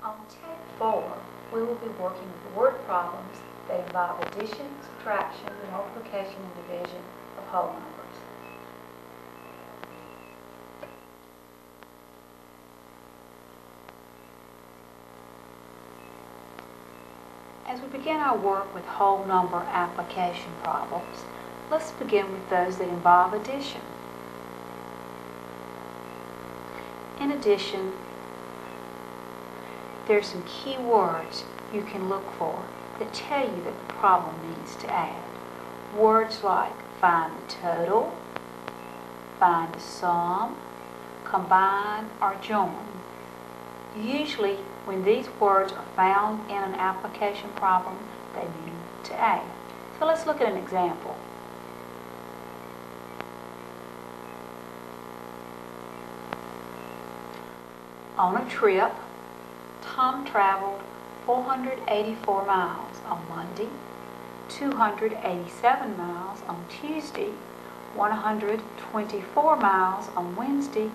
On Take 4, we will be working with word problems that involve addition, subtraction, multiplication, and division of whole numbers. As we begin our work with whole number application problems, let's begin with those that involve addition. In addition, there are some key words you can look for that tell you that the problem needs to add. Words like find the total, find the sum, combine, or join. Usually, when these words are found in an application problem, they mean to add. So let's look at an example. On a trip, Tom traveled 484 miles on Monday, 287 miles on Tuesday, 124 miles on Wednesday,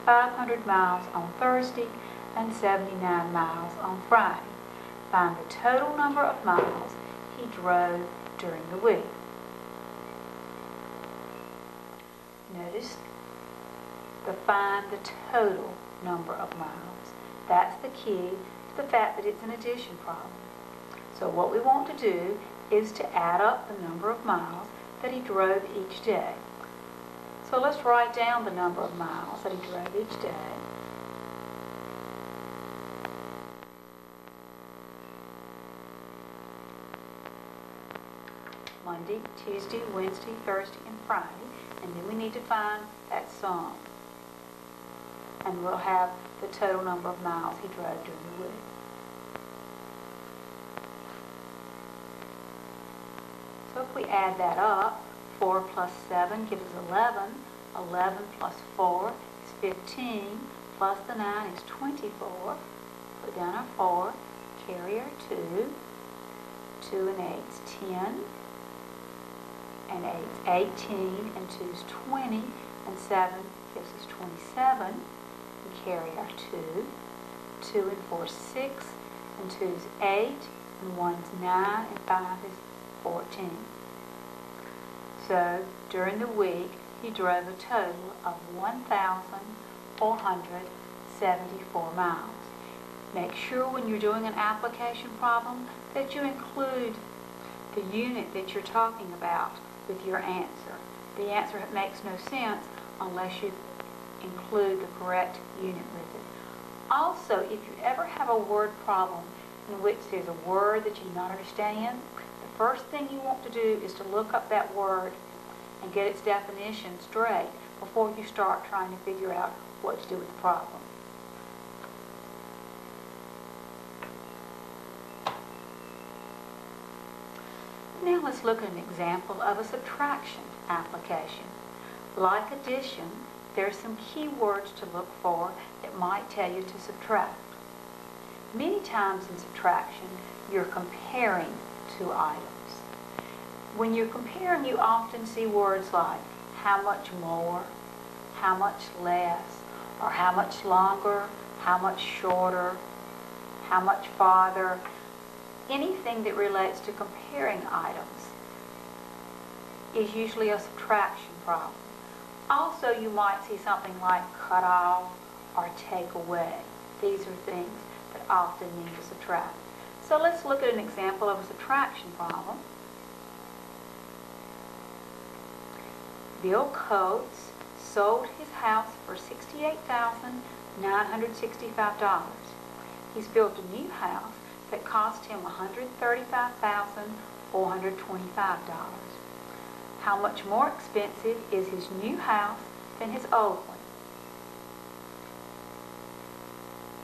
500 miles on Thursday, and 79 miles on Friday. Find the total number of miles he drove during the week. Notice the find the total number of miles. That's the key to the fact that it's an addition problem. So what we want to do is to add up the number of miles that he drove each day. So let's write down the number of miles that he drove each day. Monday, Tuesday, Wednesday, Thursday, and Friday. And then we need to find that sum. And we'll have the total number of miles he drove during the week. So if we add that up, 4 plus 7 gives us 11. 11 plus 4 is 15. Plus the 9 is 24. Put down our 4. Carry our 2. 2 and 8 is 10. And 8 is 18. And 2 is 20. And 7 gives us 27. We carry our 2. 2 and 4 is 6. And 2 is 8. And 1 is 9. And 5 is 14. So during the week, he drove a total of 1,474 miles. Make sure when you're doing an application problem that you include the unit that you're talking about with your answer. The answer makes no sense unless you include the correct unit with it. Also, if you ever have a word problem in which there's a word that you do not understand, the first thing you want to do is to look up that word and get its definition straight before you start trying to figure out what to do with the problem. Now let's look at an example of a subtraction application. Like addition, there are some key words to look for that might tell you to subtract. Many times in subtraction, you're comparing two items. When you're comparing, you often see words like how much more, how much less, or how much longer, how much shorter, how much farther. Anything that relates to comparing items is usually a subtraction problem. Also, you might see something like cut off or take away. These are things that often mean to subtract. So let's look at an example of a subtraction problem. Bill Coates sold his house for $68,965. He's built a new house that cost him $135,425. How much more expensive is his new house than his old one?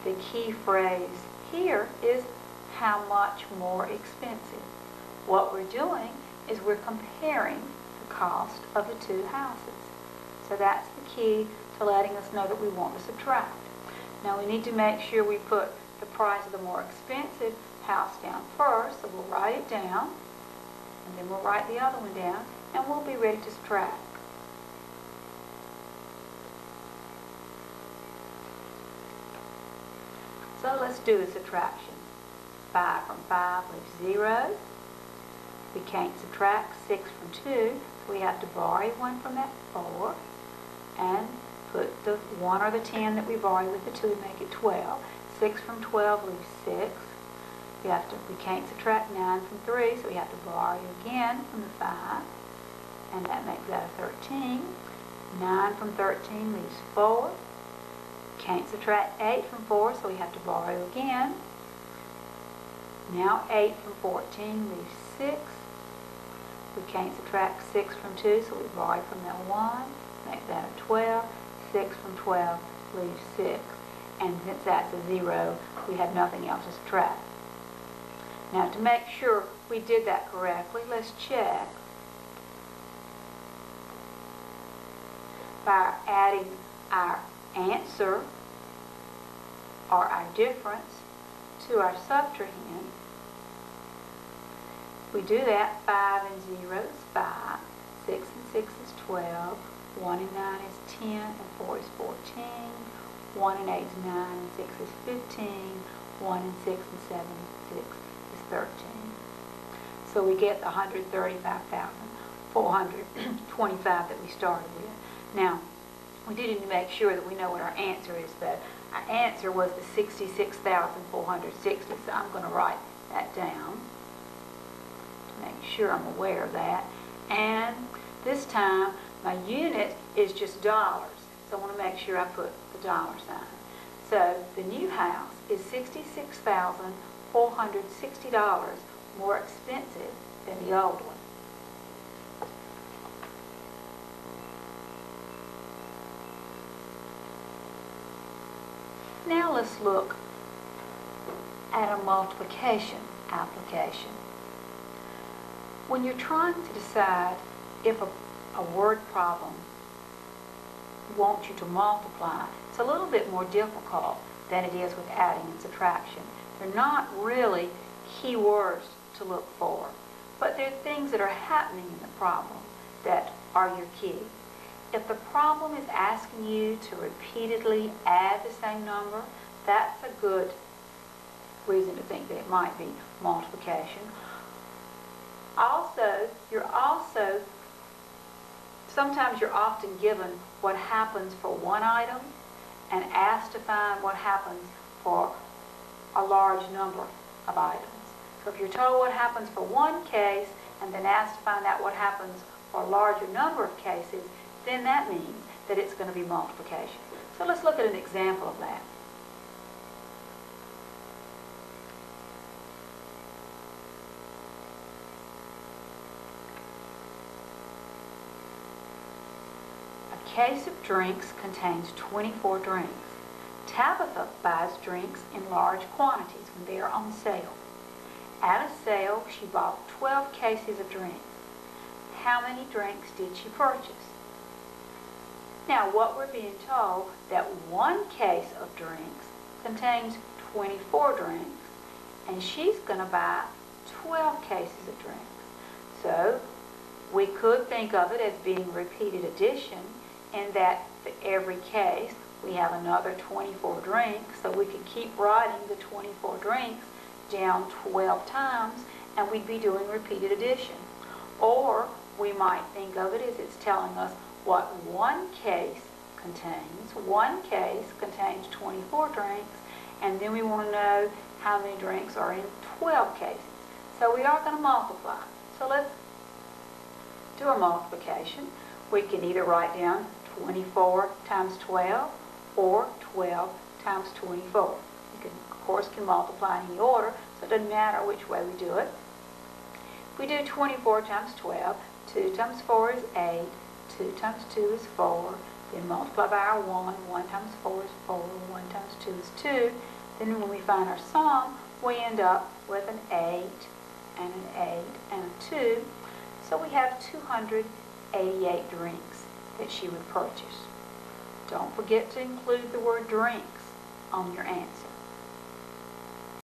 The key phrase here is how much more expensive. What we're doing is we're comparing the cost of the two houses. So that's the key to letting us know that we want to subtract. Now we need to make sure we put the price of the more expensive house down first, so we'll write it down, and then we'll write the other one down, and we'll be ready to subtract. So So let's do a subtraction. 5 from 5 leaves 0. We can't subtract 6 from 2, so we have to borrow 1 from that 4 and put the 1 or the 10 that we borrowed with the 2 and make it 12. 6 from 12 leaves 6. We can't subtract 9 from 3, so we have to borrow again from the 5, and that makes that a 13. 9 from 13 leaves 4. Can't subtract 8 from 4, so we have to borrow again. Now 8 from 14 leaves 6. We can't subtract 6 from 2, so we borrow from that 1, make that a 12. 6 from 12 leaves 6. And since that's a 0, we have nothing else to subtract. Now to make sure we did that correctly, let's check by adding our answer or our difference to our subtrahend. We do that. 5 and 0 is 5, 6 and 6 is 12, 1 and 9 is 10, and 4 is 14, 1 and 8 is 9, and 6 is 15, 1 and 6 and 7 and 6 is 13. So we get the 135,425 that we started with. Now, we do need to make sure that we know what our answer is, though. Our answer was the 66,460, so I'm going to write that down to make sure I'm aware of that. And this time, my unit is just dollars, so I want to make sure I put the dollar sign. So the new house is $66,460 more expensive than the old one. Now let's look at a multiplication application. When you're trying to decide if a word problem wants you to multiply, it's a little bit more difficult than it is with adding and subtraction. They're not really key words to look for, but they're things that are happening in the problem that are your key. If the problem is asking you to repeatedly add the same number, that's a good reason to think that it might be multiplication. Sometimes you're often given what happens for one item and asked to find what happens for a large number of items. So if you're told what happens for one case and then asked to find out what happens for a larger number of cases, then that means that it's going to be multiplication. So let's look at an example of that. A case of drinks contains 24 drinks. Tabitha buys drinks in large quantities when they are on sale. At a sale, she bought 12 cases of drinks. How many drinks did she purchase? Now, what we're being told that one case of drinks contains 24 drinks, and she's going to buy 12 cases of drinks. So we could think of it as being repeated addition, in that for every case we have another 24 drinks, so we could keep writing the 24 drinks down 12 times, and we'd be doing repeated addition. Or we might think of it as it's telling us what one case contains. One case contains 24 drinks, and then we want to know how many drinks are in 12 cases. So we are going to multiply. So let's do a multiplication. We can either write down 24 times 12 or 12 times 24. You can, of course, can multiply in any order, so it doesn't matter which way we do it. If we do 24 times 12, 2 times 4 is 8, 2 times 2 is 4, then multiply by our 1, 1 times 4 is 4, 1 times 2 is 2. Then when we find our sum, we end up with an 8 and an 8 and a 2. So we have 288 drinks that she would purchase. Don't forget to include the word drinks on your answer.